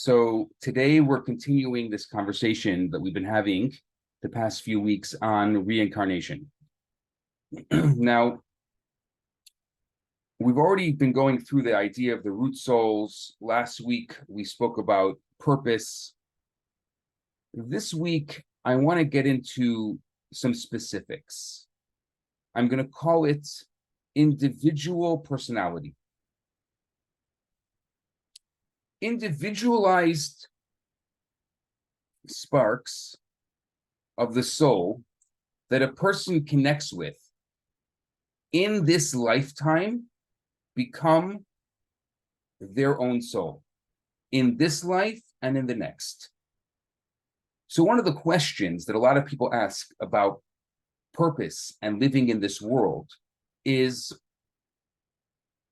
So today we're continuing this conversation that we've been having the past few weeks on reincarnation. Now, we've already been going through the idea of the root souls. Last week, we spoke about purpose. This week, I want to get into some specifics. I'm going to call it individual personality. Individualized sparks of the soul that a person connects with in this lifetime become their own soul in this life and in the next. So one of the questions that a lot of people ask about purpose and living in this world is,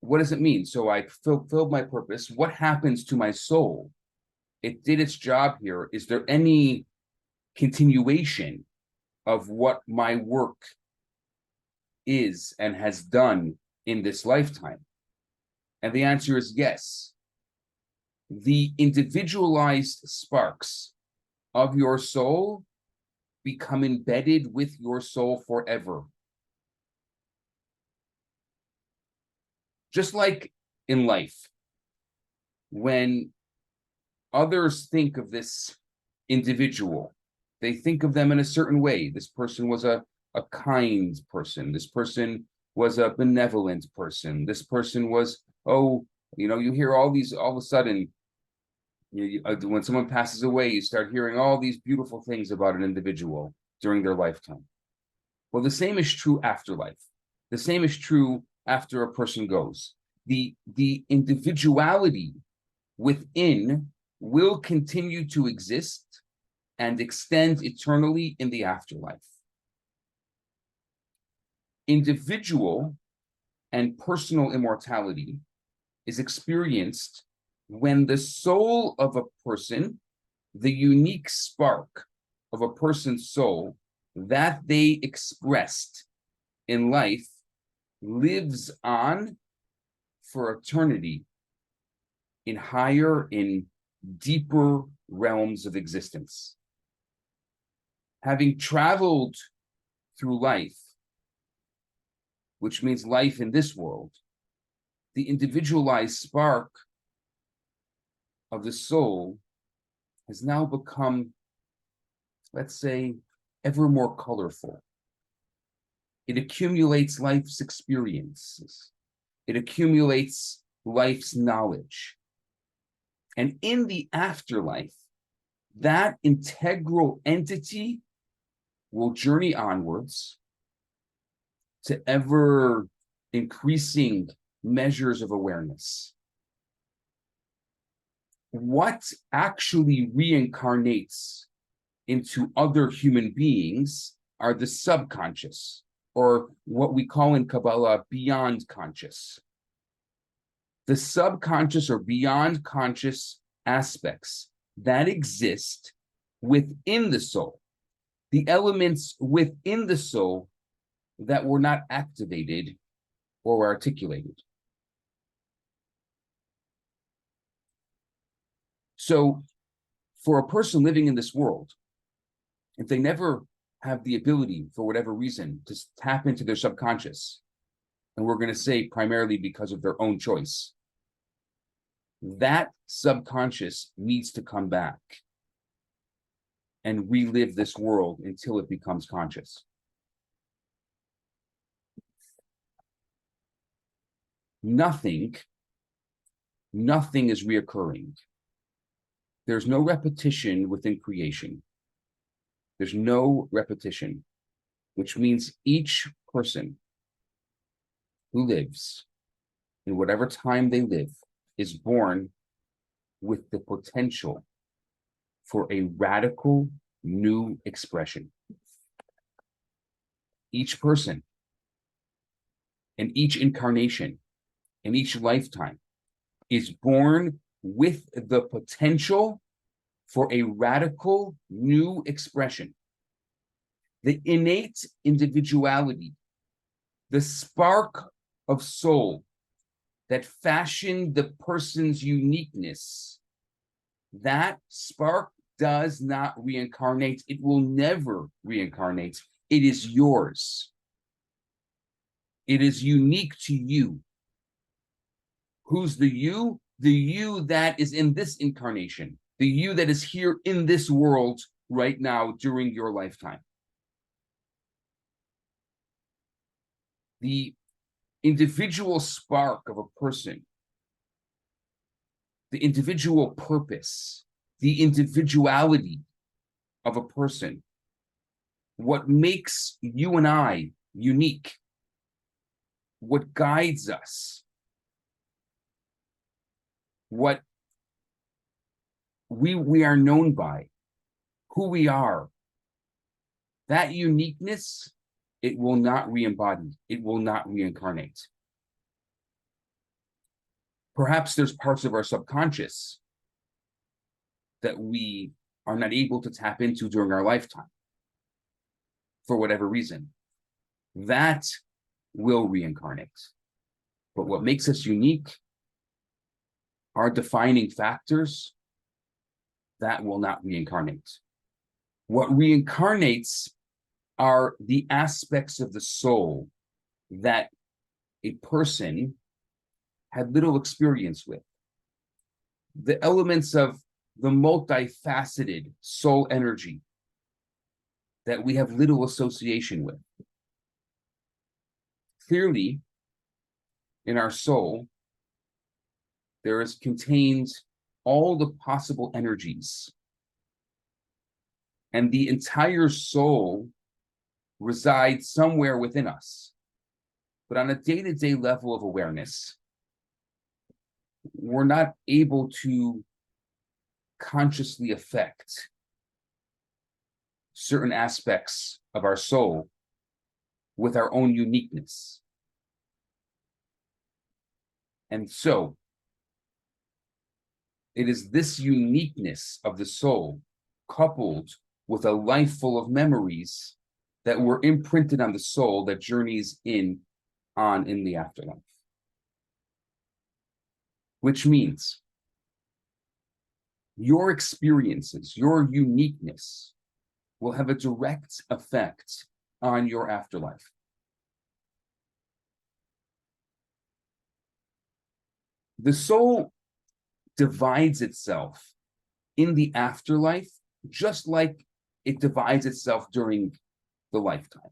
what does it mean? So I fulfilled my purpose. What happens to my soul? It did its job here. Is there any continuation of what my work is and has done in this lifetime? And the answer is yes. The individualized sparks of your soul become embedded with your soul forever. Just like in life, when others think of this individual, they think of them in a certain way. This person was a kind person. This person was a benevolent person. This person was, you hear all of a sudden, when someone passes away, you start hearing all these beautiful things about an individual during their lifetime. Well, the same is true afterlife. The same is true after a person goes. The individuality within will continue to exist and extend eternally in the afterlife. Individual and personal immortality is experienced when the soul of a person, the unique spark of a person's soul that they expressed in life, lives on for eternity in deeper realms of existence. Having traveled through life, which means life in this world, the individualized spark of the soul has now become, let's say, ever more colorful. It accumulates life's experiences. It accumulates life's knowledge. And in the afterlife, that integral entity will journey onwards to ever increasing measures of awareness. What actually reincarnates into other human beings are the subconscious, or what we call in Kabbalah, beyond conscious. The subconscious or beyond conscious aspects that exist within the soul, the elements within the soul that were not activated or articulated. So for a person living in this world, if they never have the ability, for whatever reason, to tap into their subconscious, and we're going to say primarily because of their own choice, that subconscious needs to come back and relive this world until it becomes conscious. Nothing is reoccurring. There's no repetition within creation. There's no repetition, which means each person who lives in whatever time they live is born with the potential for a radical new expression. Each person and each incarnation and each lifetime is born with the potential for a radical new expression. The innate individuality, the spark of soul that fashioned the person's uniqueness That spark does not reincarnate. It will never reincarnate. It is yours. It is unique to you. Who's the you? The you that is in this incarnation, the you that is here in this world right now during your lifetime. The individual spark of a person, the individual purpose, the individuality of a person, what makes you and I unique, what guides us, what we are known by, who we are, that uniqueness, it will not re-embody, it will not reincarnate. Perhaps there's parts of our subconscious that we are not able to tap into during our lifetime for whatever reason. That will reincarnate. But what makes us unique, our defining factors, that will not reincarnate. What reincarnates are the aspects of the soul that a person had little experience with. The elements of the multifaceted soul energy that we have little association with. Clearly, in our soul, there is contained all the possible energies, and the entire soul resides somewhere within us. But on a day-to-day level of awareness, we're not able to consciously affect certain aspects of our soul with our own uniqueness. And so, it is this uniqueness of the soul, coupled with a life full of memories that were imprinted on the soul that journeys on in the afterlife. Which means your experiences, your uniqueness will have a direct effect on your afterlife. The soul divides itself in the afterlife just like it divides itself during the lifetime.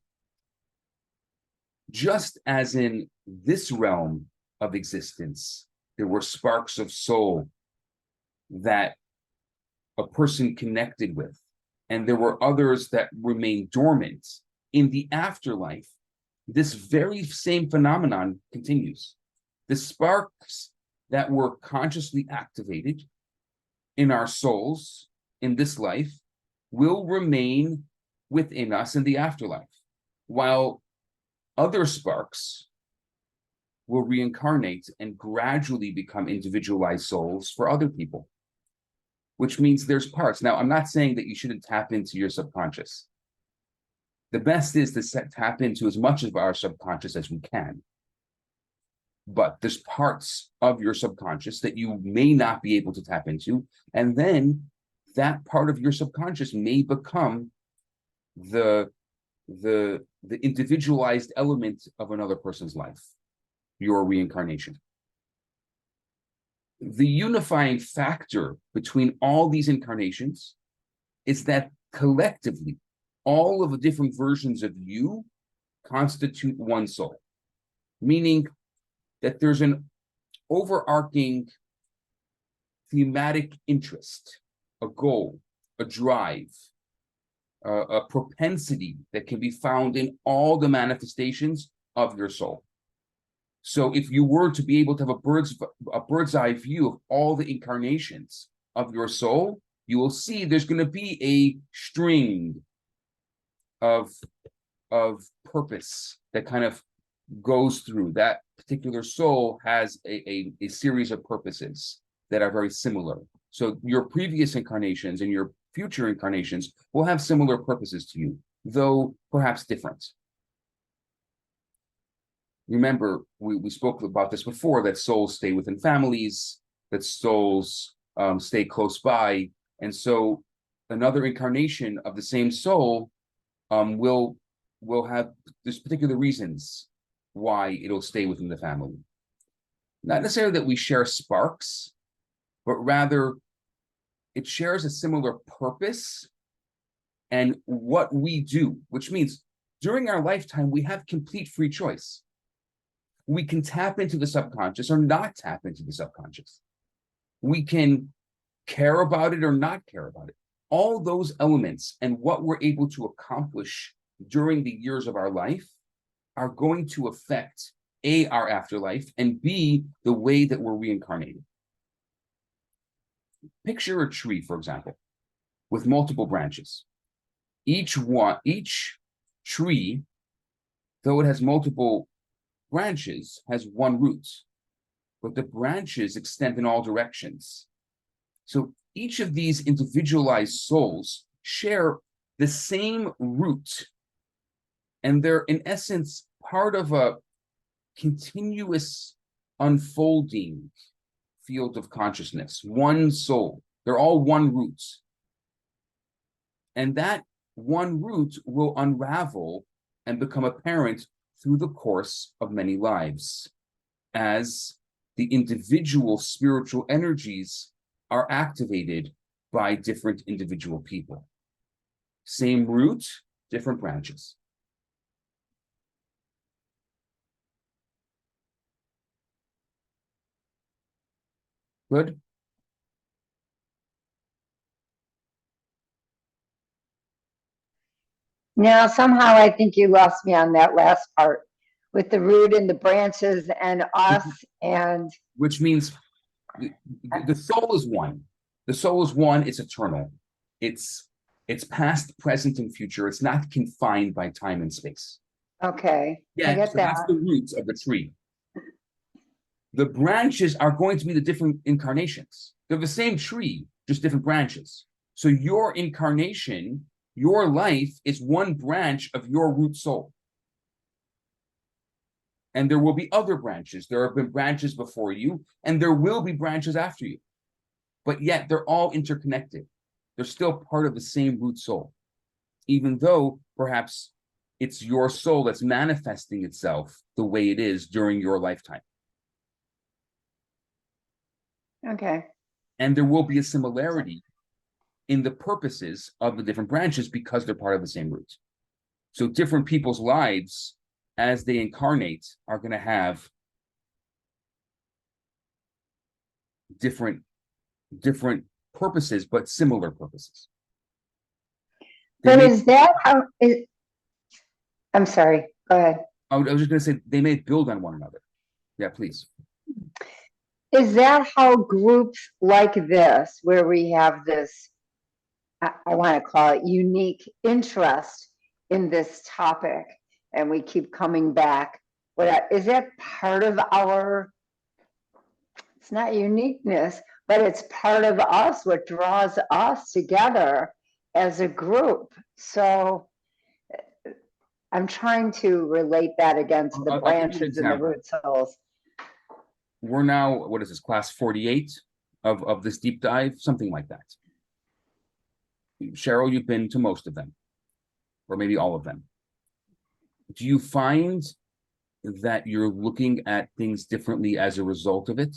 Just as in this realm of existence, there were sparks of soul that a person connected with, and there were others that remained dormant. In the afterlife, this very same phenomenon continues. The sparks that were consciously activated in our souls in this life will remain within us in the afterlife, while other sparks will reincarnate and gradually become individualized souls for other people, which means there's parts. Now, I'm not saying that you shouldn't tap into your subconscious. The best is to tap into as much of our subconscious as we can. But there's parts of your subconscious that you may not be able to tap into, and then that part of your subconscious may become the individualized element of another person's life, your reincarnation. The unifying factor between all these incarnations is that collectively, all of the different versions of you constitute one soul, meaning that there's an overarching thematic interest, a goal, a drive, a propensity that can be found in all the manifestations of your soul. So if you were to be able to have a bird's eye view of all the incarnations of your soul, you will see there's going to be a string of purpose that kind of goes through. That particular soul has a series of purposes that are very similar. So your previous incarnations and your future incarnations will have similar purposes to you, though perhaps different. Remember, we spoke about this before, that souls stay within families, that souls stay close by. And so another incarnation of the same soul will have there's particular reasons why it'll stay within the family. Not necessarily that we share sparks, but rather it shares a similar purpose and what we do, which means during our lifetime, we have complete free choice. We can tap into the subconscious or not tap into the subconscious. We can care about it or not care about it. All those elements and what we're able to accomplish during the years of our life are going to affect A, our afterlife, and B, the way that we're reincarnated. Picture a tree, for example, with multiple branches. Each tree, though it has multiple branches, has one root, but the branches extend in all directions. So each of these individualized souls share the same root, and they're in essence part of a continuous unfolding field of consciousness, one soul. They're all one root. And that one root will unravel and become apparent through the course of many lives as the individual spiritual energies are activated by different individual people. Same root, different branches. Good? Now, somehow I think you lost me on that last part with the root and the branches and us and... Which means the soul is one. The soul is one, it's eternal. It's past, present, and future. It's not confined by time and space. Okay, yeah, I get so that. That's the roots of the tree. The branches are going to be the different incarnations. They're the same tree, just different branches. So your incarnation, your life is one branch of your root soul. And there will be other branches. There have been branches before you, and there will be branches after you. But yet they're all interconnected. They're still part of the same root soul, even though perhaps it's your soul that's manifesting itself the way it is during your lifetime. Okay. And there will be a similarity in the purposes of the different branches because they're part of the same root. So different people's lives, as they incarnate, are going to have different purposes, but similar purposes. But is that how it... I'm sorry, go ahead. I was just going to say they may build on one another. Yeah, please. Is that how groups like this, where we have this, I want to call it unique interest in this topic, and we keep coming back, is that part of our, it's not uniqueness, but it's part of us, what draws us together as a group? So I'm trying to relate that again to the branches and the root souls. We're now, what is this, class 48 of this deep dive, something like that. Cheryl, you've been to most of them, or maybe all of them. Do you find that you're looking at things differently as a result of it?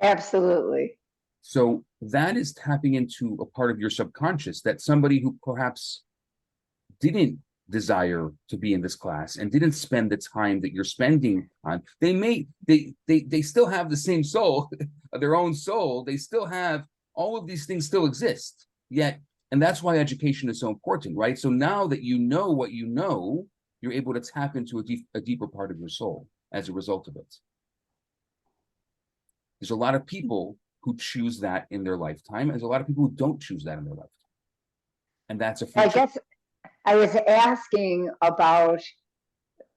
Absolutely. So that is tapping into a part of your subconscious that somebody who perhaps didn't desire to be in this class and didn't spend the time that you're spending on, they still have the same soul, their own soul. They still have all of these things still exist yet. And that's why education is so important, right? So now that you know what you know, you're able to tap into a deeper part of your soul as a result of it. There's a lot of people who choose that in their lifetime. There's a lot of people who don't choose that in their lifetime. And that's a free choice. I guess I was asking about,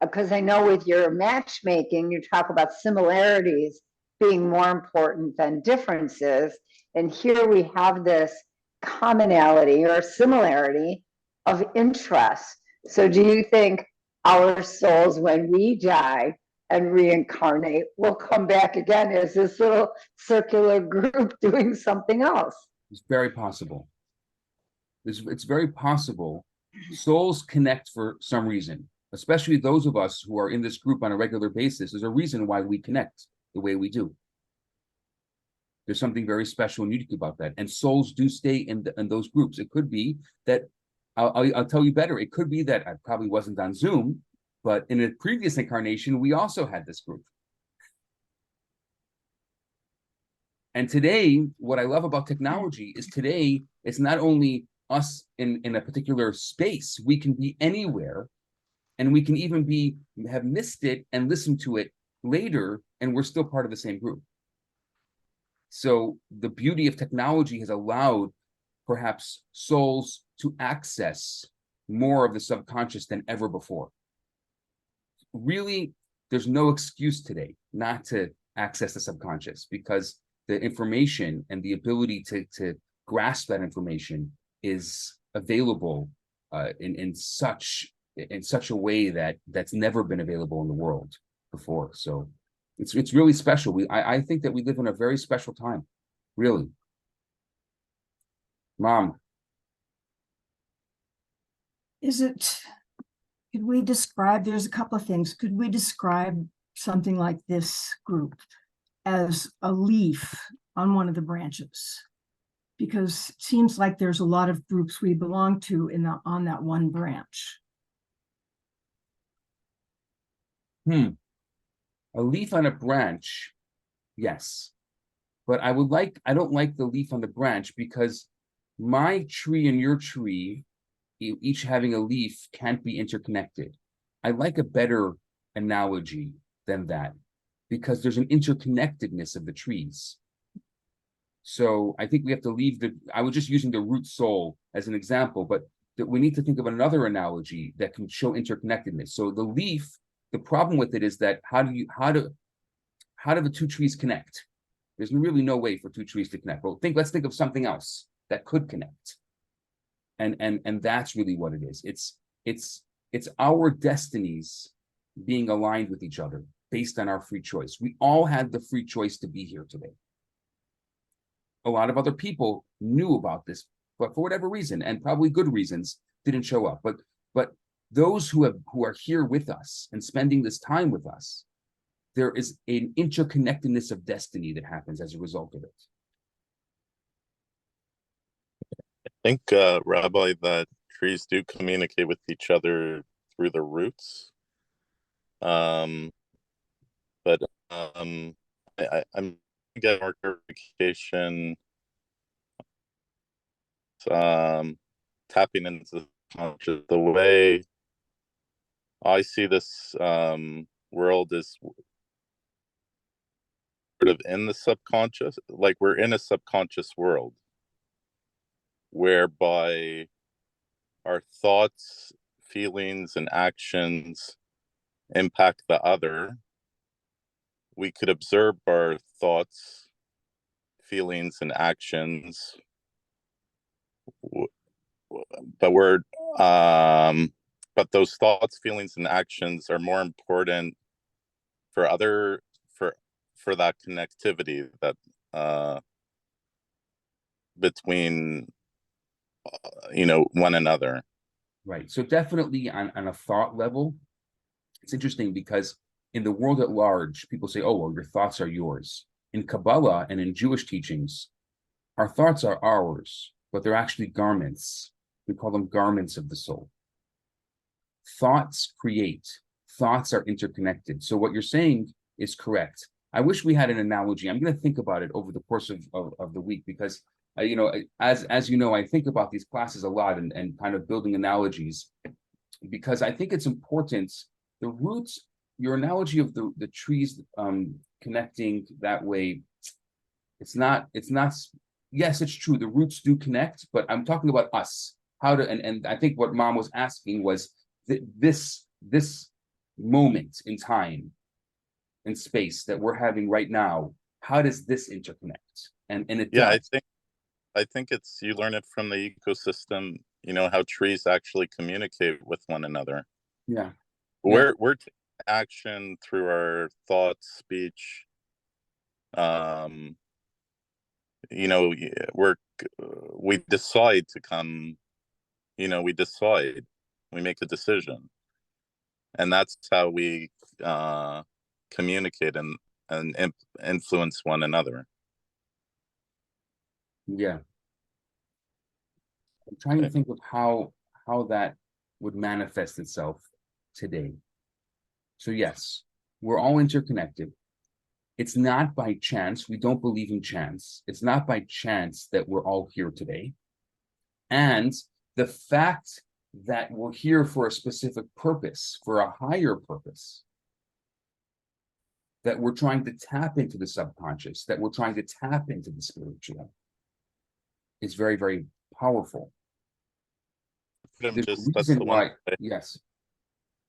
because I know with your matchmaking, you talk about similarities being more important than differences. And here we have this commonality or similarity of interest. So do you think our souls, when we die and reincarnate. We'll come back again as this little circular group doing something else. It's very possible. It's very possible. Souls connect for some reason, especially those of us who are in this group on a regular basis. There's a reason why we connect the way we do. There's something very special and unique about that. And souls do stay in those groups. It could be that, I'll tell you better, it could be that I probably wasn't on Zoom, but in a previous incarnation, we also had this group. And today, what I love about technology is today, it's not only us in a particular space, we can be anywhere, and we can even have missed it and listened to it later, and we're still part of the same group. So the beauty of technology has allowed perhaps souls to access more of the subconscious than ever before. Really, there's no excuse today not to access the subconscious, because the information and the ability to grasp that information is available in such a way that's never been available in the world before. So it's really special. I think that we live in a very special time, really. Mom. Could we describe, there's a couple of things. Could we describe something like this group as a leaf on one of the branches? Because it seems like there's a lot of groups we belong to on that one branch. A leaf on a branch, yes. But I don't like the leaf on the branch, because my tree and your tree, each having a leaf, can't be interconnected. I like a better analogy than that, because there's an interconnectedness of the trees. So I think we have to leave I was just using the root soul as an example, but that we need to think of another analogy that can show interconnectedness. So the leaf, the problem with it is that how do the two trees connect? There's really no way for two trees to connect. Well, let's think of something else that could connect. And that's really what it is. It's our destinies being aligned with each other based on our free choice. We all had the free choice to be here today. A lot of other people knew about this, but for whatever reason, and probably good reasons, didn't show up. But those who are here with us and spending this time with us, there is an interconnectedness of destiny that happens as a result of it. I think, Rabbi, that trees do communicate with each other through the roots. I'm get more clarification. Tapping into the conscious. The way I see this world is sort of in the subconscious, like we're in a subconscious world, whereby our thoughts, feelings, and actions impact the other. We could observe our thoughts, feelings, and actions, but but those thoughts, feelings, and actions are more important for that connectivity that between one another. Right. So definitely on a thought level, it's interesting because in the world at large, people say, oh, well, your thoughts are yours. In Kabbalah and in Jewish teachings, our thoughts are ours, but they're actually garments. We call them garments of the soul. Thoughts create. Thoughts are interconnected. So what you're saying is correct. I wish we had an analogy. I'm going to think about it over the course of the week, because as you know, I think about these classes a lot and kind of building analogies, because I think it's important. The roots, your analogy of the trees connecting that way, it's not, yes, it's true. The roots do connect, but I'm talking about us. How to, and I think what Mom was asking was this moment in time and space that we're having right now, how does this interconnect? And it does. I think it's, you learn it from the ecosystem, how trees actually communicate with one another. Yeah. We're action, through our thoughts, speech, um, we decide to come, we decide, we make a decision, and that's how we communicate and influence one another. Yeah. I'm trying to think of how that would manifest itself today. So yes, we're all interconnected. It's not by chance. We don't believe in chance. It's not by chance that we're all here today. And the fact that we're here for a specific purpose, for a higher purpose, that we're trying to tap into the subconscious, that we're trying to tap into the spiritual, is very, very powerful. There's a That's reason the one. why, yes,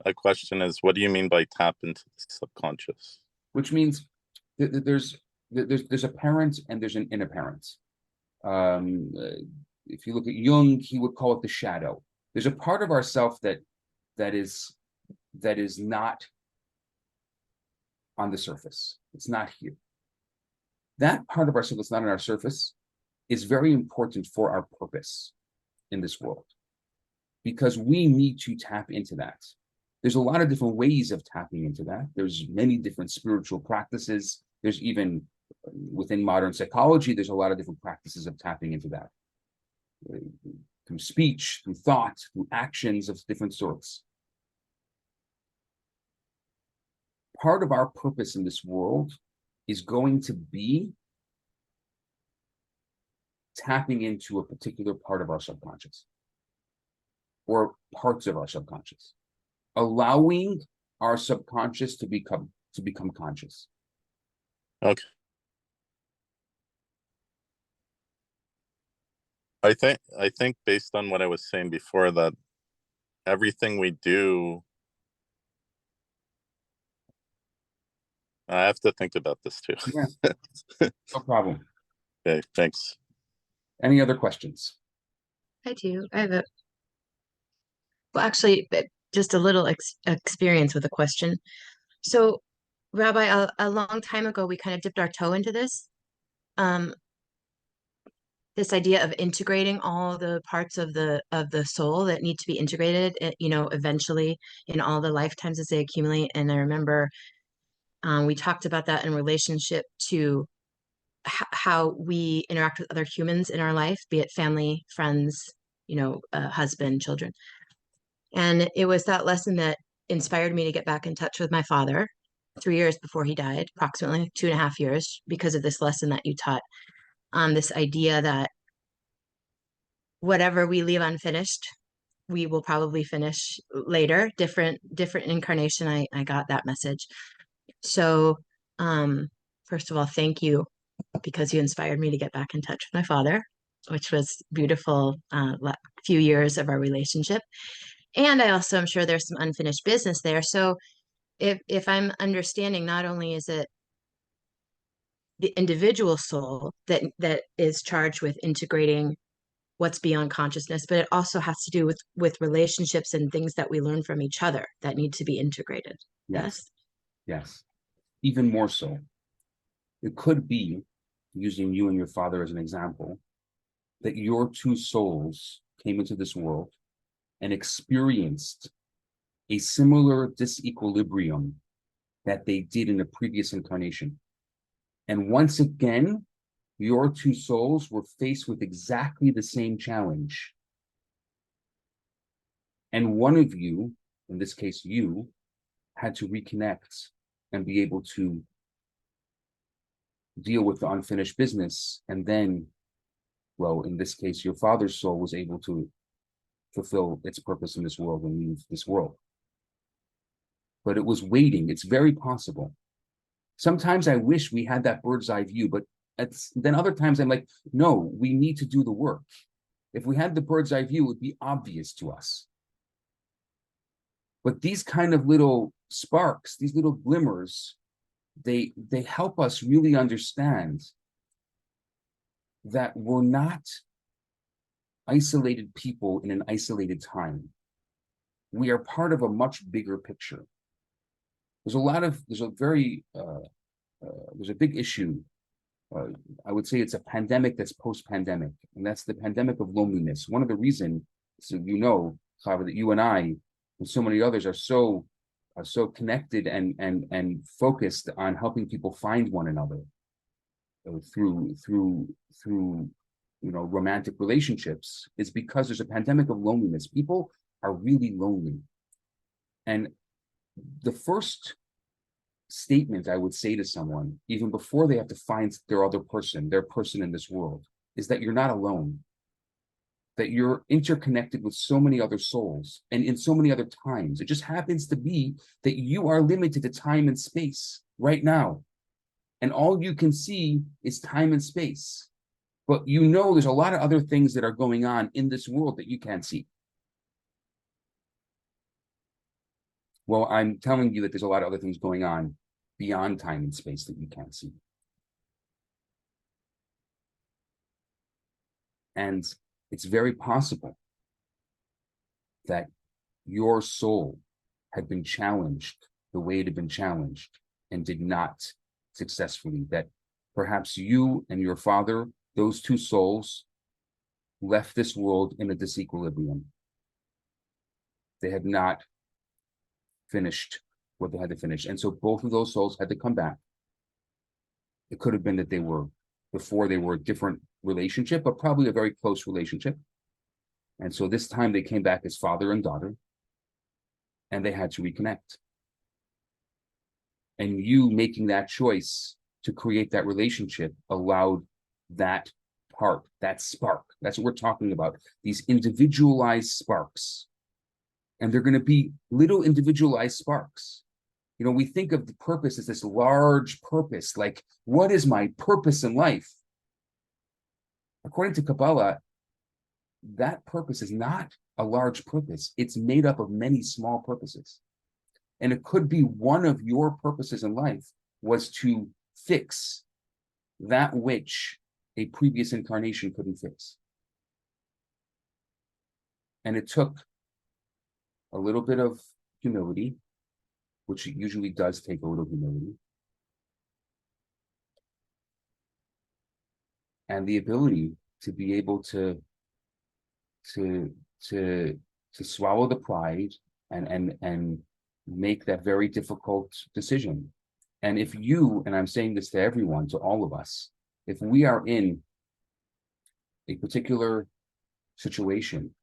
A question is, what do you mean by tap into the subconscious? which means there's a parent and there's an inner parent. If you look at Jung, he would call it the shadow. There's a part of ourself that is not on the surface. It's not here. That part of ourself that's not on our surface is very important for our purpose in this world, because we need to tap into that. There's a lot of different ways of tapping into that. There's many different spiritual practices. There's even within modern psychology, there's a lot of different practices of tapping into that. Through speech, through thought, through actions of different sorts. Part of our purpose in this world is going to be tapping into a particular part of our subconscious, or parts of our subconscious, allowing our subconscious to become conscious. Okay. I think based on what I was saying before, that everything we do, I have to think about this too. Yeah, no problem. Okay, thanks. Any other questions? I do. I have actually, just a little experience with a question. So, Rabbi, a long time ago, we kind of dipped our toe into this. This idea of integrating all the parts of the soul that need to be integrated, eventually in all the lifetimes as they accumulate. And I remember we talked about that in relationship to how we interact with other humans in our life, be it family, friends, husband, children. And it was that lesson that inspired me to get back in touch with my father 3 years before he died, approximately 2.5 years, because of this lesson that you taught. This idea that whatever we leave unfinished, we will probably finish later. Different incarnation. I got that message. So, first of all, thank you, because you inspired me to get back in touch with my father, which was beautiful. Few years of our relationship. And I also am sure there's some unfinished business there. So if I'm understanding, not only is it the individual soul that is charged with integrating what's beyond consciousness, but it also has to do with relationships and things that we learn from each other that need to be integrated. Yes. Yes. Even more so. It could be, using you and your father as an example, that your two souls came into this world and experienced a similar disequilibrium that they did in a previous incarnation. And once again, your two souls were faced with exactly the same challenge. And one of you, in this case you, had to reconnect and be able to deal with the unfinished business. And then, well, in this case, your father's soul was able to fulfill its purpose in this world and leave this world. But it was waiting. It's very possible. Sometimes I wish we had that bird's eye view, but then other times I'm like, no, we need to do the work. If we had the bird's eye view, it would be obvious to us. But these kind of little sparks, these little glimmers, they help us really understand that we're not isolated people in an isolated time. We are part of a much bigger picture. there's a big issue. I would say it's a pandemic that's post-pandemic, and that's the pandemic of loneliness. One of the reasons, so Chava, that you and I and so many others are so connected and focused on helping people find one another through romantic relationships, is because there's a pandemic of loneliness. People are really lonely, and the first statement I would say to someone, even before they have to find their person in this world, is that you're not alone, that you're interconnected with so many other souls and in so many other times. It just happens to be that you are limited to time and space right now, and all you can see is time and space, but there's a lot of other things that are going on in this world that you can't see. Well, I'm telling you that there's a lot of other things going on beyond time and space that you can't see. And it's very possible that your soul had been challenged the way it had been challenged and did not successfully, that perhaps you and your father, those two souls, left this world in a disequilibrium. They had not finished what they had to finish. And so both of those souls had to come back. It could have been that before they were a different relationship, but probably a very close relationship. And so this time they came back as father and daughter, and they had to reconnect. And you making that choice to create that relationship allowed that part, that spark. That's what we're talking about, these individualized sparks. And they're going to be little individualized sparks. We think of the purpose as this large purpose, like, what is my purpose in life? According to Kabbalah, that purpose is not a large purpose. It's made up of many small purposes. And it could be one of your purposes in life was to fix that which a previous incarnation couldn't fix. And it took a little bit of humility, which it usually does take a little humility, and the ability to be able to swallow the pride and make that very difficult decision. And if you, and I'm saying this to everyone, to all of us, if we are in a particular situation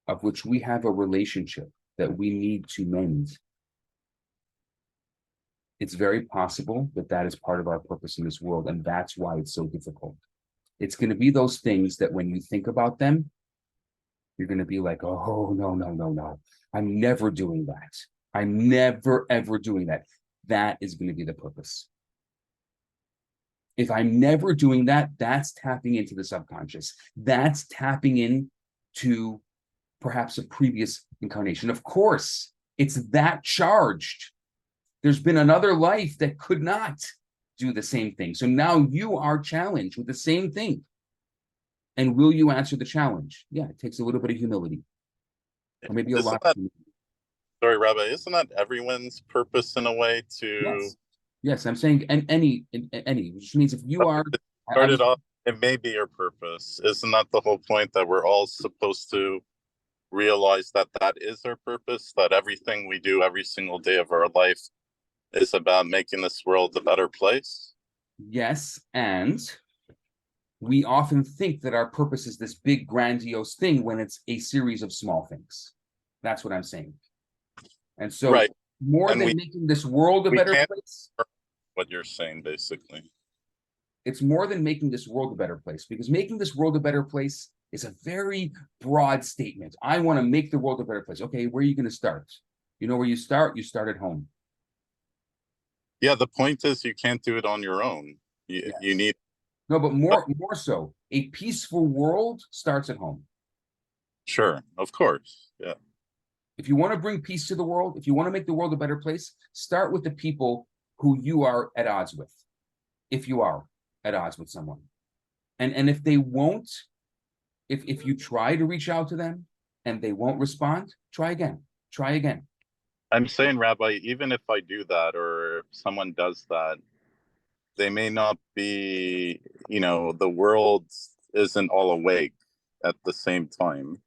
of which we have a relationship that we need to mend, it's very possible that that is part of our purpose in this world, and that's why it's so difficult. It's going to be those things that when you think about them, you're going to be like, oh, no. I'm never doing that. I'm never, ever doing that. That is going to be the purpose. If I'm never doing that, that's tapping into the subconscious. That's tapping into perhaps a previous incarnation. Of course, it's that charged. There's been another life that could not do the same thing. So now you are challenged with the same thing. And will you answer the challenge? Yeah, it takes a little bit of humility. Or maybe a lot of humility. Sorry, Rabbi, isn't that everyone's purpose in a way to... Yes, I'm saying any, which means if you are... Started off, it may be your purpose. Isn't that the whole point, that we're all supposed to realize that that is our purpose, that everything we do every single day of our life is about making this world a better place? Yes, and we often think that our purpose is this big grandiose thing when it's a series of small things. That's what I'm saying. And so more than making this world a better place, what you're saying basically, it's more than making this world a better place, because making this world a better place is a very broad statement. I want to make the world a better place. Okay, where are you going to start? You know where you start? You start at home. Yeah, the point is you can't do it on your own. You need... No, but more so, a peaceful world starts at home. Sure, of course, yeah. If you want to bring peace to the world, if you want to make the world a better place, start with the people who you are at odds with. If you are at odds with someone. And if they won't, if you try to reach out to them and they won't respond, try again. Try again. I'm saying, Rabbi, even if I do that, or if someone does that, they may not be, the world isn't all awake at the same time.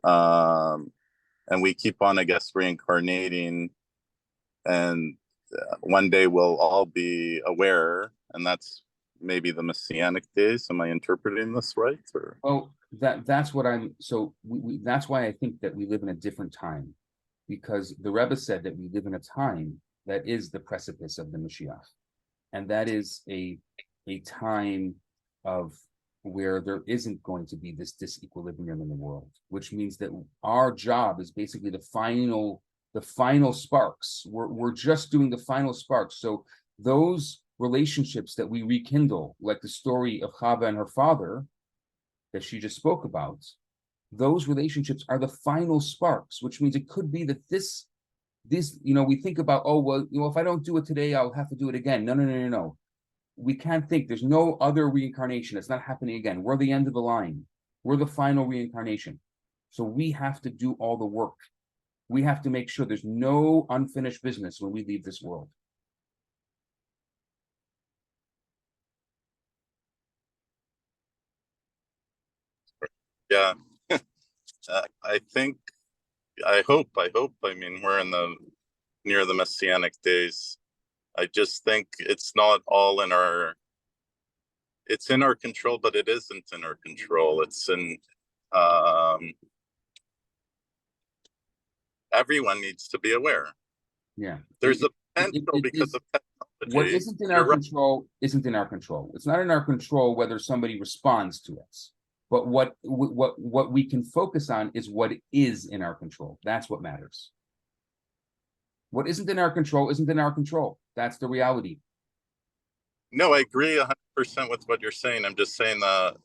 And we keep on, I guess, reincarnating, and one day we'll all be aware, and that's maybe the messianic days. Am I interpreting this right? Or Oh, that's what I'm. So that's why I think that we live in a different time, because the Rebbe said that we live in a time that is the precipice of the Mashiach, and that is a time of where there isn't going to be this disequilibrium in the world, which means that our job is basically the final sparks. We're just doing the final sparks. So those relationships that we rekindle, like the story of Chava and her father that she just spoke about, those relationships are the final sparks, which means it could be that this, we think about, oh, well, if I don't do it today, I'll have to do it again. No. We can't think. There's no other reincarnation. It's not happening again. We're the end of the line. We're the final reincarnation. So we have to do all the work. We have to make sure there's no unfinished business when we leave this world. yeah, I think, I hope. I mean, we're near the messianic days. I just think it's not all it's in our control, but it isn't in our control. It's um, everyone needs to be aware. Yeah. There's a potential because of technology. What isn't in our control isn't in our control. It's not in our control whether somebody responds to us. But what we can focus on is what is in our control. That's what matters. What isn't in our control isn't in our control. That's the reality. No, I agree 100% with what you're saying. I'm just saying the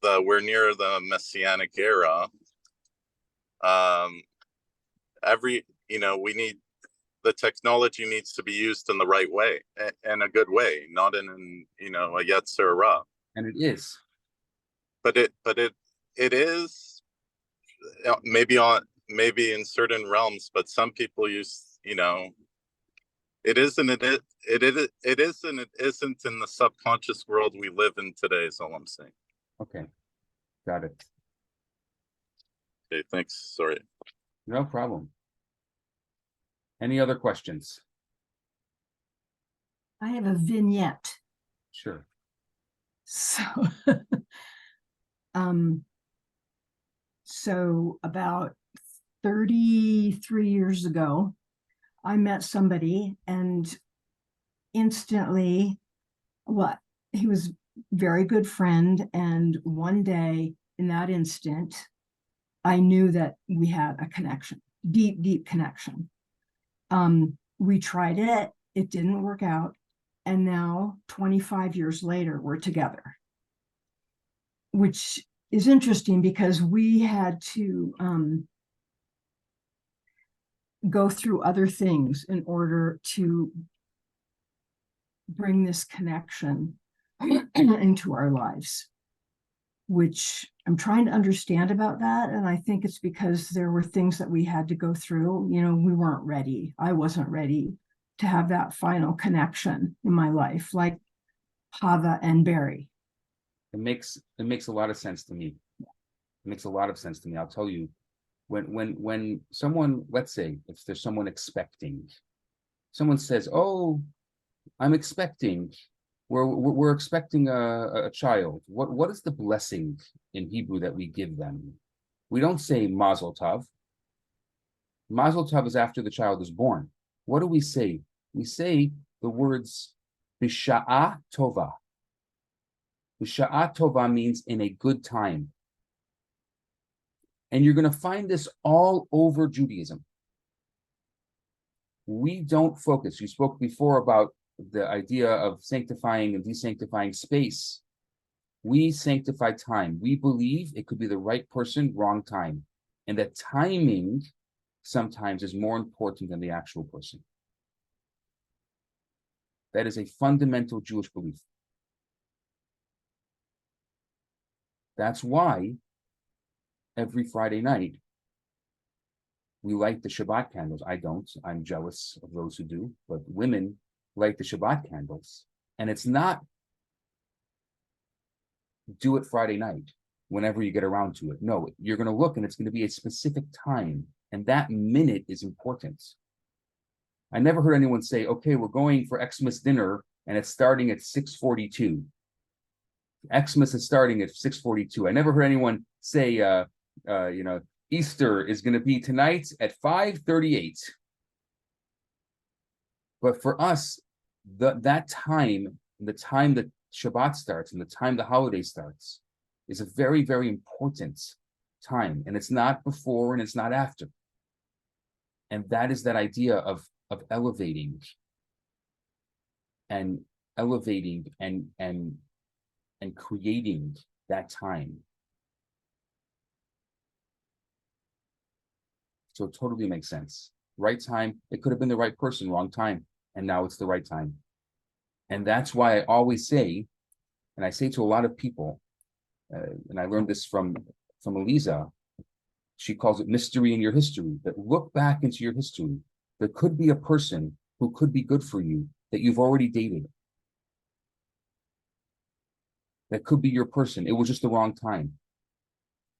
we're near the messianic era. We need, the technology needs to be used in the right way, in a good way, not in a yetzer hara. And it is. But it is, maybe in certain realms, but some people use, it is and it isn't in the subconscious world we live in today, is all I'm saying. Okay. Got it. Okay, thanks. Sorry. No problem. Any other questions? I have a vignette. Sure. So, so about 33 years ago, I met somebody and instantly, he was a very good friend. And one day in that instant, I knew that we had a connection, deep connection. We tried it, it didn't work out. And now 25 years later, we're together, which is interesting because we had to go through other things in order to bring this connection into our lives, which I'm trying to understand about that. And I think it's because there were things that we had to go through. We weren't ready. I wasn't ready to have that final connection in my life, like Hava and Barry. It makes a lot of sense to me. It makes a lot of sense to me. I'll tell you, when someone, let's say, if there's someone expecting, someone says, "Oh, I'm expecting," we're expecting a child. What is the blessing in Hebrew that we give them? We don't say Mazel Tov. Mazel Tov is after the child is born. What do we say? We say the words B'sha'a Tova. B'sha'a Tova means in a good time. And you're going to find this all over Judaism. We don't focus. You spoke before about the idea of sanctifying and desanctifying space. We sanctify time. We believe it could be the right person, wrong time. And that timing sometimes is more important than the actual person. That is a fundamental Jewish belief. That's why every Friday night We light the Shabbat candles. I don't. I'm jealous of those who do. But women light the Shabbat candles. And it's not do it Friday night whenever you get around to it. No, you're going to look and it's going to be a specific time. And that minute is important. I never heard anyone say, okay, we're going for Xmas dinner and it's starting at 6:42. Xmas is starting at 6:42. I never heard anyone say, Easter is going to be tonight at 5:38. But for us, that time, the time that Shabbat starts and the time the holiday starts, is a very, very important time. And it's not before and it's not after. And that is that idea of elevating and creating that time. So it totally makes sense. Right time, it could have been the right person, wrong time, and now it's the right time. And that's why I always say, and I say to a lot of people, and I learned this from Eliza, she calls it mystery in your history, that look back into your history. There could be a person who could be good for you that you've already dated. That could be your person. It was just the wrong time.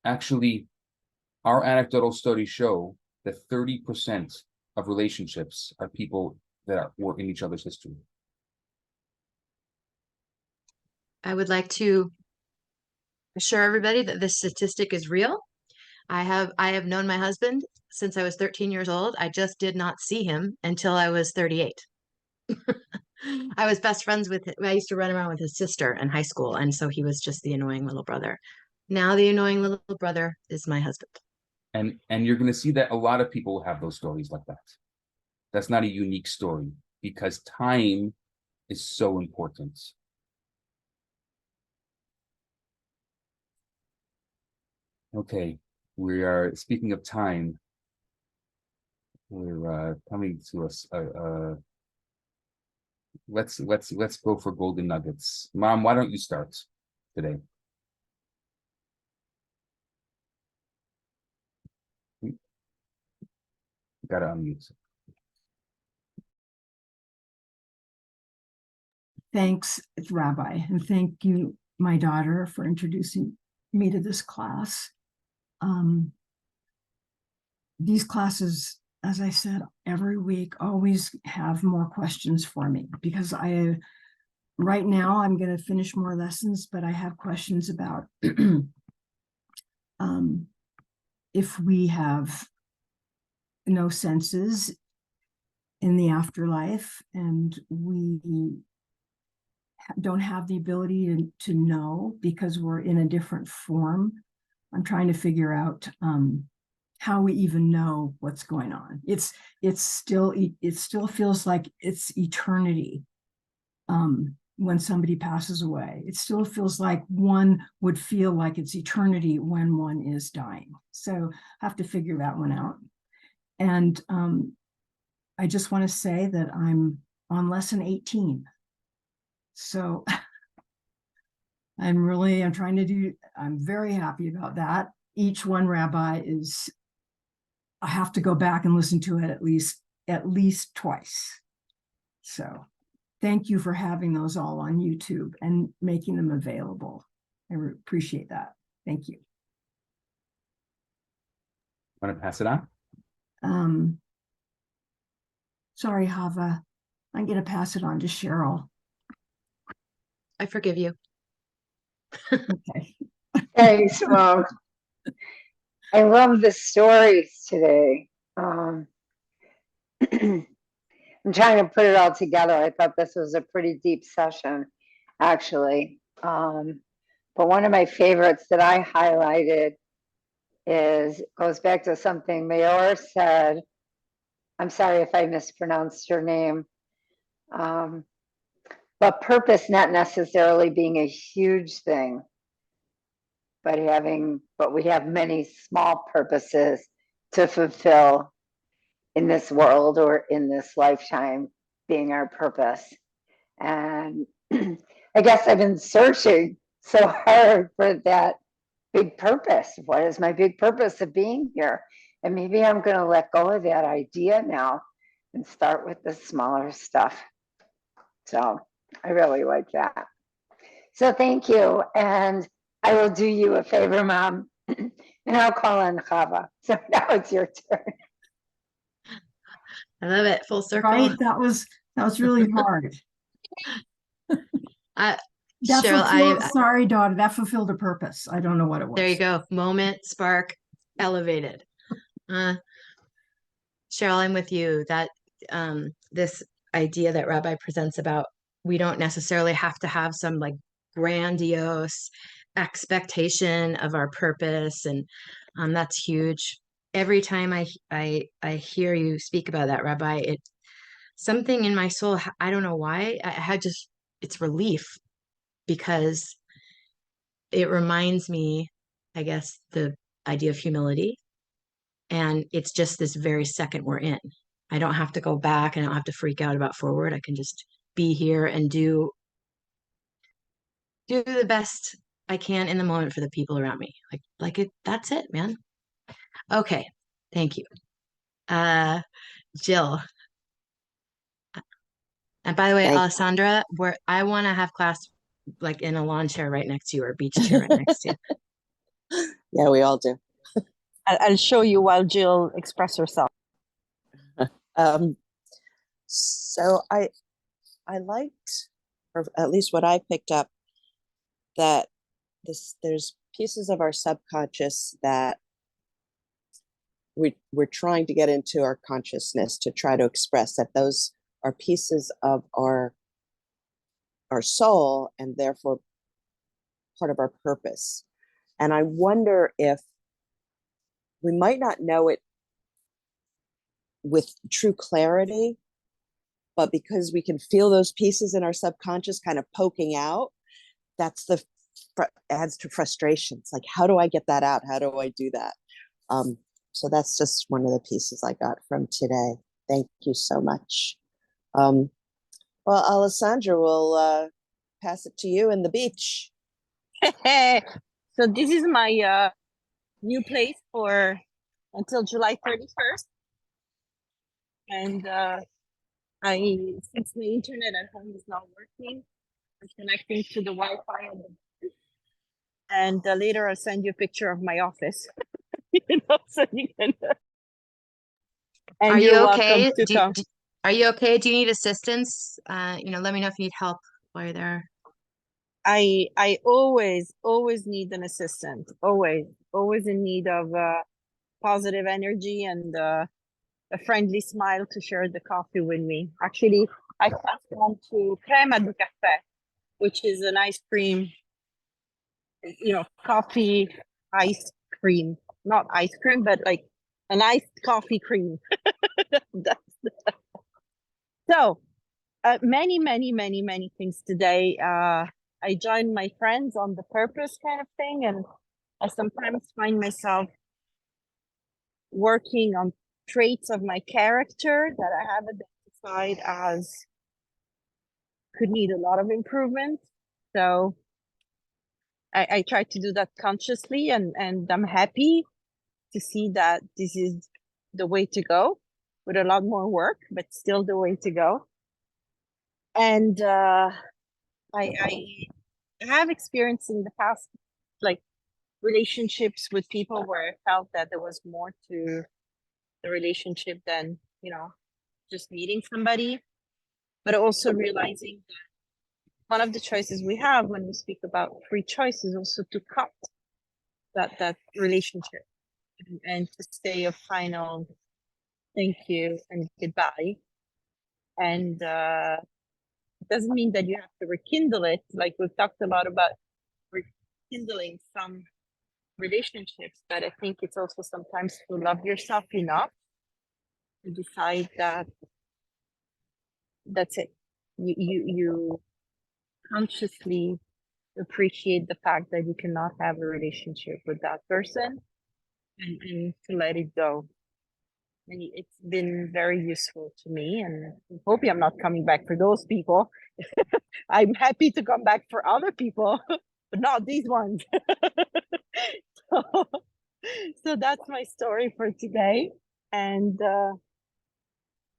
Actually, our anecdotal studies show that 30% of relationships are people that were in each other's history. I would like to assure everybody that this statistic is real. I have known my husband since I was 13 years old. I just did not see him until I was 38. I was best friends with him. I used to run around with his sister in high school, and so he was just the annoying little brother. Now the annoying little brother is my husband. And you're going to see that a lot of people have those stories like that. That's not a unique story because time is so important. Okay, we are speaking of time. We're coming to us. Let's go for golden nuggets. Mom, why don't you start today? Gotta unmute. Thanks, Rabbi, and thank you, my daughter, for introducing me to this class. These classes, as I said, every week always have more questions for me because right now I'm going to finish more lessons, but I have questions about if we have no senses in the afterlife and we don't have the ability to know because we're in a different form. I'm trying to figure out how we even know what's going on. It still feels like it's eternity when somebody passes away. It still feels like one would feel like it's eternity when one is dying. So I have to figure that one out. And I just want to say that I'm on lesson 18. So I'm very happy about that. Each one, Rabbi, I have to go back and listen to it at least twice. So thank you for having those all on YouTube and making them available. I appreciate that. Thank you. Want to pass it on? Sorry, Hava. I'm going to pass it on to Cheryl. I forgive you. Okay. Thanks, Mom. I love the stories today. I'm trying to put it all together. I thought this was a pretty deep session, actually. But one of my favorites that I highlighted goes back to something Mayor said. I'm sorry if I mispronounced your name. But purpose not necessarily being a huge thing, but we have many small purposes to fulfill in this world or in this lifetime being our purpose. And I guess I've been searching so hard for that big purpose. What is my big purpose of being here? And maybe I'm going to let go of that idea now and start with the smaller stuff. So I really like that. So thank you. And I will do you a favor, Mom, and I'll call on Chava. So now it's your turn. I love it. Full circle. Right? That was really hard. That Fulfilled, sorry, daughter, that fulfilled a purpose. I don't know what it was. There you go. Moment, spark, elevated. Cheryl, I'm with you that this idea that Rabbi presents about we don't necessarily have to have some like grandiose expectation of our purpose, and that's huge. Every time I hear you speak about that, Rabbi, it something in my soul, I don't know why, I had just it's relief, because it reminds me, I guess, the idea of humility. And it's just this very second we're in. I don't have to go back, and I don't have to freak out about forward. I can just be here and do the best I can in the moment for the people around me. Like it, that's it, man. Okay. Thank you. Jill. And by the way, Alessandra, I want to have class like in a lawn chair right next to you, or beach chair right next to you. Yeah, we all do. I'll show you while Jill express herself. So I liked, or at least what I picked up, that there's pieces of our subconscious that we're trying to get into our consciousness to try to express, that those are pieces of our soul and therefore part of our purpose. And I wonder if we might not know it with true clarity, but because we can feel those pieces in our subconscious kind of poking out, that's adds to frustration. It's like, how do I get that out? How do I do that? So that's just one of the pieces I got from today. Thank you so much. Well, Alessandra, will pass it to you in the beach. So this is my new place for until July 31st. And since the internet at home is not working, I'm connecting to the Wi-Fi on the beach. And later I'll send you a picture of my office. So you can. And Are you okay? Are you okay? Do you need assistance? Let me know if you need help while you're there. I always need an assistant. Always in need of positive energy and a friendly smile to share the coffee with me. Actually, I passed on to crema de café, which is an ice cream, coffee ice cream, not ice cream, but like an iced coffee cream. So many things today. I joined my friends on the purpose kind of thing, and I sometimes find myself working on traits of my character that I have identified as could need a lot of improvement. So I try to do that consciously, and I'm happy to see that this is the way to go, with a lot more work, but still the way to go. And I have experienced in the past, like, relationships with people where I felt that there was more to the relationship than, just meeting somebody, but also realizing that one of the choices we have when we speak about free choice is also to cut that relationship and to say a final thank you and goodbye. And it doesn't mean that you have to rekindle it. Like we've talked a lot about rekindling some relationships, but I think it's also sometimes to love yourself enough to decide that that's it. You consciously appreciate the fact that you cannot have a relationship with that person, and to let it go. And it's been very useful to me, and hopefully I'm not coming back for those people. I'm happy to come back for other people, but not these ones. So that's my story for today. And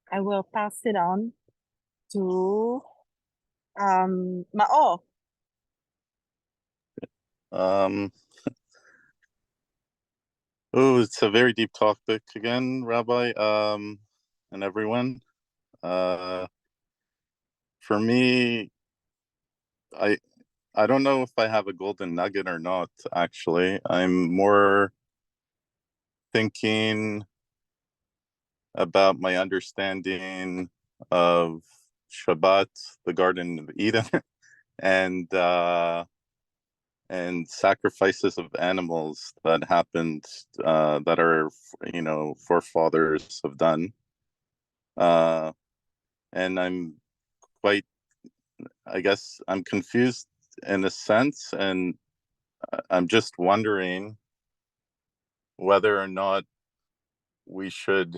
I will pass it on to Mao. Um, oh, it's a very deep topic again, Rabbi, and everyone. For me, I I don't know if I have a golden nugget or not, actually. I'm more thinking about my understanding of Shabbat, the Garden of Eden, and sacrifices of animals that happened, that our forefathers have done. And quite I guess I'm confused in a sense, and I'm just wondering whether or not we should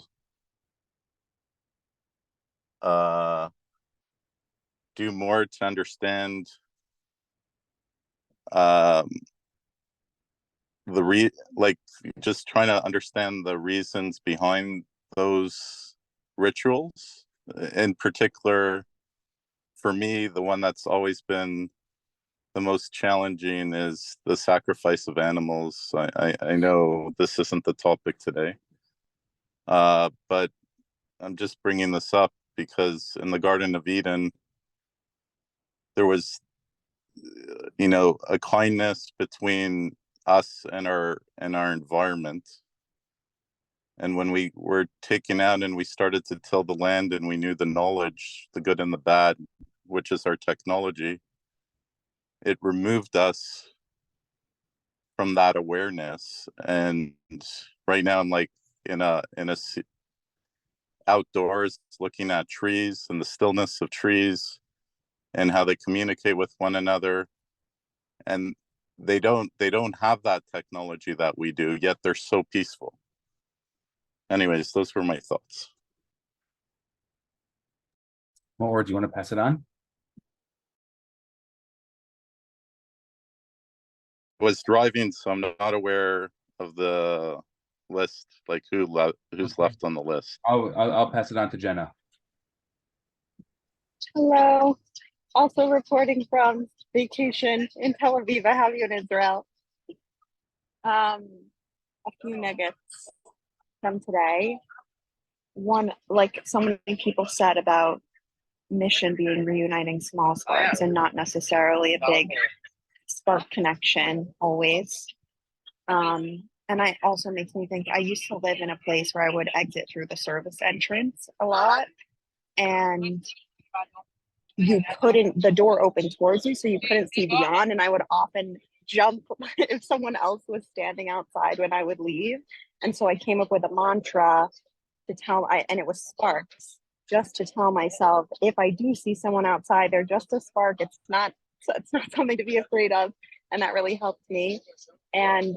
do more to understand um, like just trying to understand the reasons behind those rituals. In particular, for me, the one that's always been the most challenging is the sacrifice of animals. I know this isn't the topic today, but I'm just bringing this up because in the Garden of Eden, there was, a kindness between us and our environment. And when we were taken out and we started to till the land and we knew the knowledge, the good and the bad, which is our technology, it removed us from that awareness. And right now I'm like in a outdoors looking at trees and the stillness of trees and how they communicate with one another, and they don't have that technology that we do, yet they're so peaceful. Anyways, those were my thoughts. Or do you want to pass it on? I was driving, so I'm not aware of the list, like who's Okay. left on the list. I'll pass it on to Jenna. Hello. Also reporting from vacation in Tel Aviv. I have you in Israel. A few nuggets from today. One, like so many people said about mission being reuniting small sparks and not necessarily a big spark connection always. And I also makes me think I used to live in a place where I would exit through the service entrance a lot, and the door opened towards you, so you couldn't see beyond. And I would often jump if someone else was standing outside when I would leave. And so I came up with a mantra and it was sparks, just to tell myself, if I do see someone outside, they're just a spark. It's not something to be afraid of. And that really helped me. And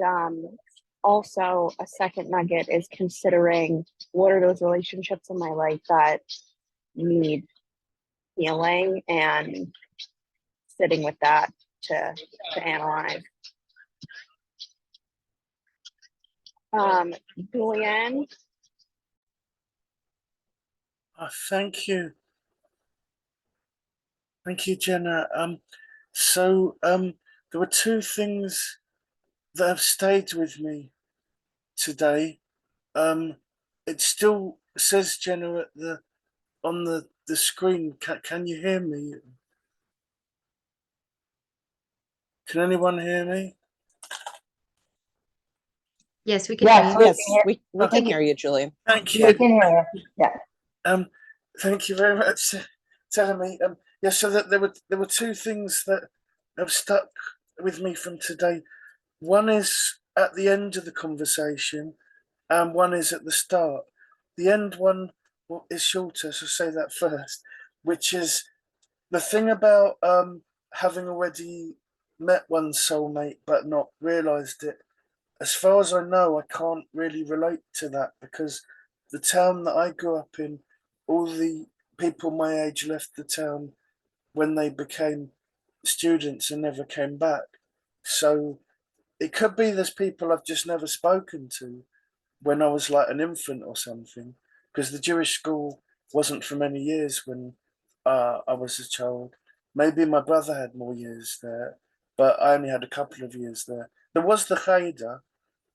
also a second nugget is considering what are those relationships in my life that need healing, and sitting with that to analyze. Julianne. Thank you. Thank you, Jenna. There were two things that have stayed with me today. It still says, Jenna, on the screen. Can you hear me? Can anyone hear me? Yes, we can hear Yes, you. we Yes, can hear. we can hear you, Julian. Thank We you. can hear you. Yeah. Thank you very much for telling me. Yeah, so that there were two things that have stuck with me from today. One is at the end of the conversation, and one is at the start. The end one is shorter, so say that first, which is the thing about having already met one's soulmate but not realised it. As far as I know, I can't really relate to that because the town that I grew up in, all the people my age left the town when they became students and never came back. So it could be there's people I've just never spoken to when I was like an infant or something, because the Jewish school wasn't for many years when I was a child. Maybe my brother had more years there, but I only had a couple of years there. There was the Cheder,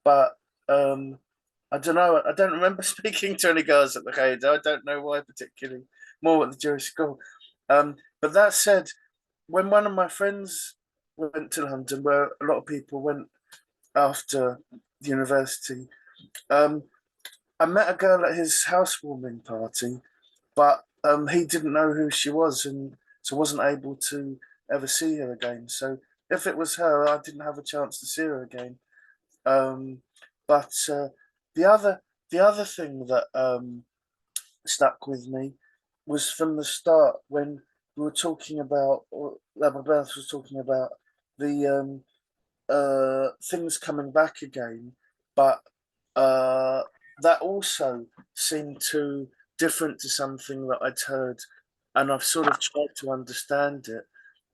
but I don't know. I don't remember speaking to any girls at the Cheder. I don't know why particularly. More at the Jewish school. But that said, when one of my friends went to London, where a lot of people went after university, I met a girl at his housewarming party, but he didn't know who she was, and so wasn't able to ever see her again. So if it was her, I didn't have a chance to see her again. But the other thing that stuck with me was from the start when we were talking about, or Beth was talking about the things coming back again, but that also seemed too different to something that I'd heard, and I've sort of tried to understand it.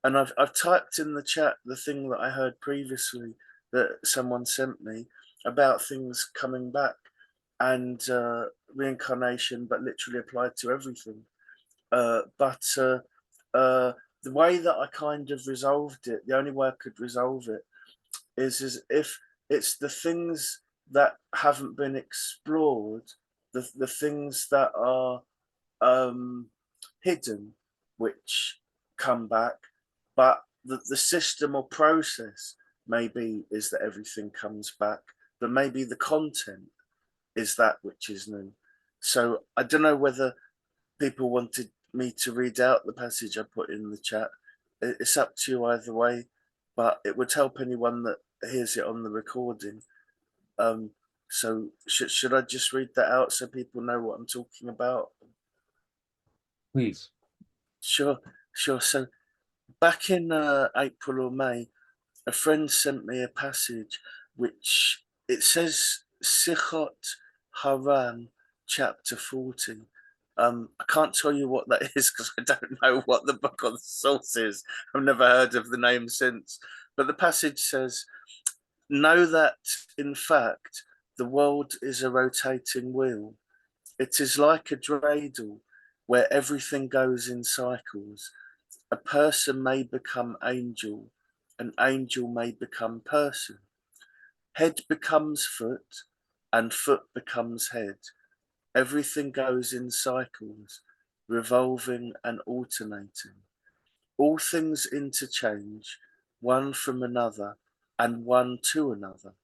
And I've typed in the chat the thing that I heard previously that someone sent me about things coming back and reincarnation, but literally applied to everything. But the way that I kind of resolved it, the only way I could resolve it is if it's the things that haven't been explored, the things that are hidden, which come back, but the system or process maybe is that everything comes back, but maybe the content is that which is new. So I don't know whether people wanted me to read out the passage I put in the chat. It's up to you either way, but it would help anyone that hears it on the recording. So should I just read that out so people know what I'm talking about? Please. Sure. So back in April or May, a friend sent me a passage which it says Sichot Haran, chapter 40. I can't tell you what that is because I don't know what the book or the source is. I've never heard of the name since. But the passage says, know that, in fact, the world is a rotating wheel. It is like a dreidel where everything goes in cycles. A person may become angel, an angel may become person. Head becomes foot, and foot becomes head. Everything goes in cycles, revolving and alternating. All things interchange, one from another and one to another,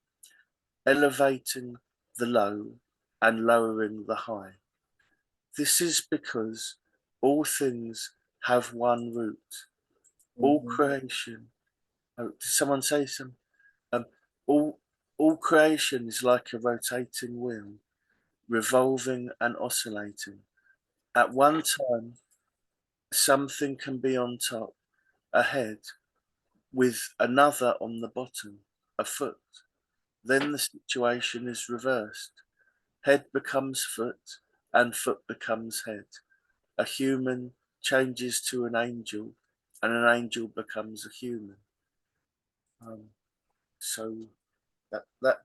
elevating the low and lowering the high. This is because all things have one root. All creation. Oh, did someone say something? All creation is like a rotating wheel, revolving and oscillating. At one time, something can be on top, a head, with another on the bottom, a foot. Then the situation is reversed. Head becomes foot, and foot becomes head. A human changes to an angel, and an angel becomes a human. So that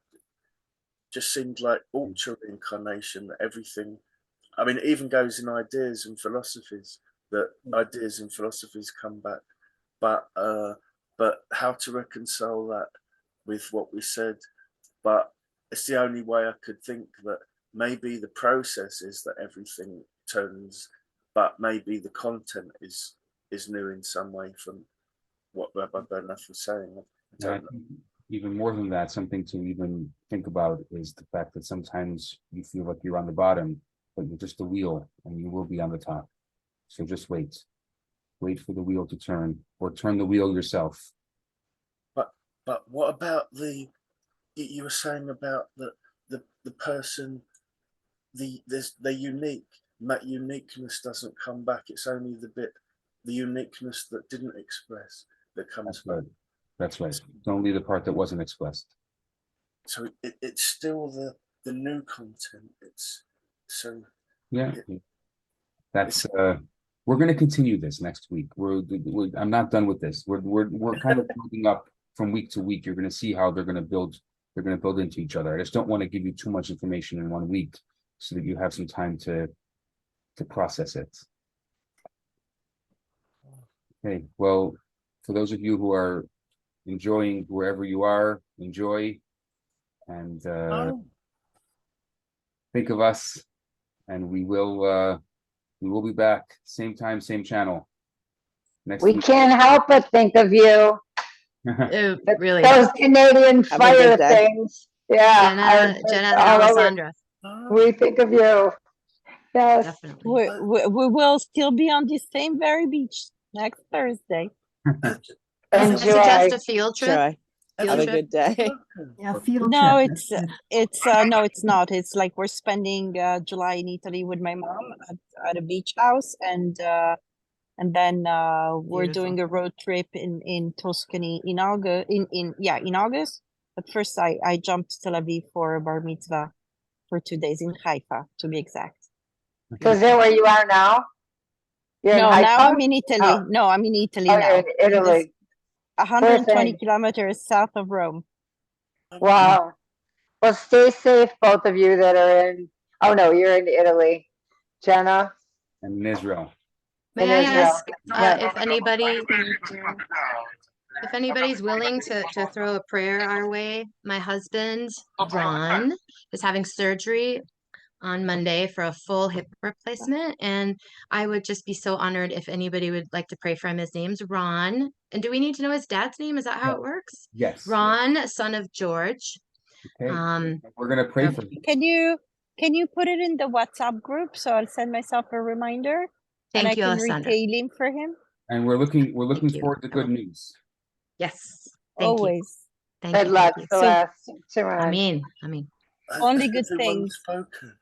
just seemed like ultra reincarnation, that everything, I mean, it even goes in ideas and philosophies, that ideas and philosophies come back. But how to reconcile that with what we said? But it's the only way I could think that maybe the process is that everything turns, but maybe the content is new in some way from what Rabbi Bernath was saying. I don't know. Even more than that, something to even think about is the fact that sometimes you feel like you're on the bottom, but you're just a wheel and you will be on the top. So just wait. Wait for the wheel to turn, or turn the wheel yourself. But what about you were saying about the person, the uniqueness doesn't come back. It's only the uniqueness that didn't express that comes back. Right. That's right. It's only the part that wasn't expressed. So it's still the new content. It's so yeah. That's we're going to continue this next week. I'm not done with this. We're kind of building up from week to week, you're going to see how they're going to build into each other. I just don't want to give you too much information in 1 week so that you have some time to process it. Okay, well, for those of you who are enjoying wherever you are, enjoy, and think of us, and we will be back same time, same channel next We week. can't help but think of you. Really. Those Canadian Have a fire good day. things. Yeah. Jenna and all over. Alessandra, We think of you. Yes. definitely. We will still be on the same very beach next Thursday. I Enjoy. suggest a field trip. Try. Field Have a trip. good day. Yeah, field No, trip. it's no, it's not. It's like we're spending July in Italy with my mom at a beach house, and then we're Beautiful. doing a road trip in Tuscany in August. In August. But first, I jumped to Tel Aviv for a bar mitzvah for 2 days in Haifa, to be exact. So is that where you are now? You're No, in now Haifa? I'm in Italy. Oh. No, I'm in Italy Oh, now. you're in Italy. 120 thing. kilometers south of Rome. Wow. Well, stay safe, both of you that are in. Oh no, you're in Italy, Jenna. And in Israel. May in I Israel. ask Yeah. if anybody's willing to throw a prayer our way? My husband, Ron, is having surgery on Monday for a full hip replacement, and I would just be so honored if anybody would like to pray for him. His name's Ron. And do we need to know his dad's name? Is that how it works? Yes. Ron, son of George. Okay. Um, We're gonna pray for you. Can you put it in the WhatsApp group so I'll send myself a reminder and I thank you, can Alessandra. read Tehillim for him? And we're looking you. forward to good news. Yes. Thank you. Always. Thank Good you. luck, Thank you. Celeste. To Ron. I mean. Only good Everyone things. spoken.